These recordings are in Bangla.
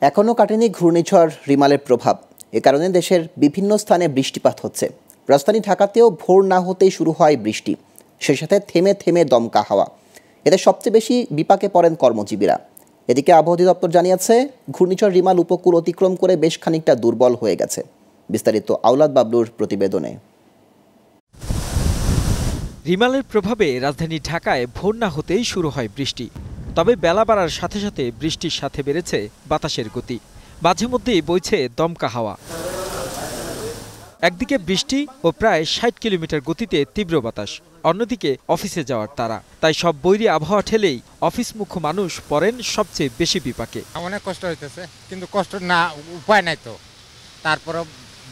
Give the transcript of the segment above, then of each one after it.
এখনও কাটেনি ঘূর্ণিঝড় রিমালের প্রভাব। এ কারণে দেশের বিভিন্ন স্থানে বৃষ্টিপাত হচ্ছে। রাজধানী ঢাকাতেও ভোর না হতেই শুরু হয় বৃষ্টি, সেই সাথে থেমে থেমে দমকা হাওয়া। এতে সবচেয়ে বেশি বিপাকে পড়েন কর্মজীবীরা। এদিকে আবহাওয়া অধিদপ্তর জানিয়েছে, ঘূর্ণিঝড় রিমাল উপকূল অতিক্রম করে বেশ খানিকটা দুর্বল হয়ে গেছে। বিস্তারিত আওলাদ বাবলুর প্রতিবেদনে। রিমালের প্রভাবে রাজধানী ঢাকায় ভোর না হতেই শুরু হয় বৃষ্টি। তবে বেলা বাড়ার সাথে সাথে বৃষ্টির সাথে বেড়েছে বাতাসের গতি, মাঝে মধ্যেই বইছে দমকা হাওয়া। একদিকে বৃষ্টি ও প্রায় ৬০ কিলোমিটার গতিতে তীব্র বাতাস, অন্যদিকে অফিসে যাওয়ার তাড়া। তাই সব বৈরী আবহাওয়া ঠেলেই অফিসমুখ মানুষ পড়েন সবচেয়ে বেশি বিপাকে। অনেক কষ্ট হইতেছে, কিন্তু কষ্ট না উপায় নাই তো। তারপরে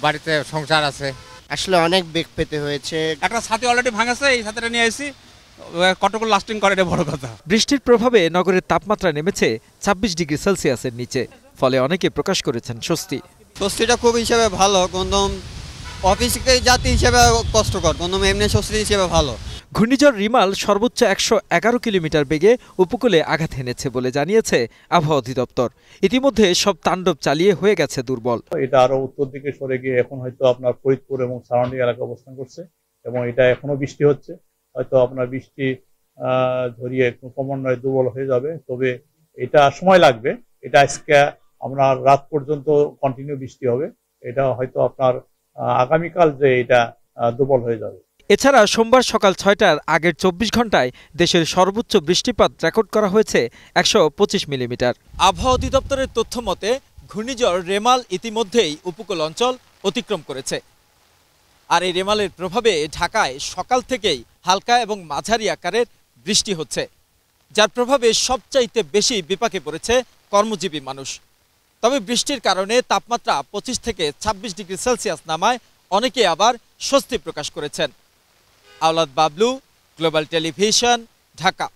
বাড়িতে সংসার আছে, আসলে অনেক বেগ পেতে হয়েছে। একটা ছাতি অলরেডি ভাঙাছে, এই ছাতিটা নিয়ে এসেছি, কতটুকু লাস্টিং করে এটা বড় কথা। বৃষ্টির প্রভাবে নগরের তাপমাত্রা নেমেছে ২৬ ডিগ্রি সেলসিয়াসের নিচে, ফলে অনেকে প্রকাশ করেছেন স্বস্তি। স্বস্তিটা খুব হিসেবে ভালো, গন্ধম অফিসে জাতি হিসেবে কষ্টকর, গন্ধম এমনি স্বস্তি হিসেবে ভালো। ঘূর্ণিঝড় রিমাল সর্বোচ্চ ১১১ কিলোমিটার বেগে উপকূলে আঘাত হেনেছে বলে জানিয়েছে আবহাওয়া অধিদপ্তর। ইতিমধ্যে সব তাণ্ডব চালিয়ে হয়ে গেছে দুর্বল। এটা আরো উত্তর দিকে সরে গিয়ে এখন হয়তো আপনার ফরিদপুর এবং সারাউন্ডিং এলাকা অবস্থান করছে, এবং এটা এখনো বৃষ্টি হচ্ছে। হয়তো আপনার বৃষ্টি ধরিয়ে ক্রমান্বয়ে দুর্বল হয়ে যাবে, তবে এটা সময় লাগবে। এটা আজকে আপনার রাত পর্যন্ত কন্টিনিউ বৃষ্টি হবে। এটা হয়তো আপনার আগামীকাল যে এটা দুর্বল হয়ে যাবে। এছাড়া সোমবার সকাল ৬টার আগের ২৪ ঘন্টায় দেশের সর্বোচ্চ বৃষ্টিপাত রেকর্ড করা হয়েছে ১২৫ মিলিমিটার। আবহাওয়া অধিদপ্তরের তথ্য মতে ঘূর্ণিঝড় রেমাল ইতিমধ্যেই উপকূল অঞ্চল অতিক্রম করেছে। আর এই রেমালের প্রভাবে ঢাকায় সকাল থেকেই হালকা এবং মাঝারি আকারের বৃষ্টি হচ্ছে, যার প্রভাবে সবচাইতে বেশি বিপাকে পড়েছে কর্মজীবী মানুষ। তবে বৃষ্টির কারণে তাপমাত্রা ২৫ থেকে ২৬ ডিগ্রি সেলসিয়াস নামায় অনেকে আবার স্বস্তি প্রকাশ করেছেন। আওলাদ বাবলু, গ্লোবাল টেলিভিশন, ঢাকা।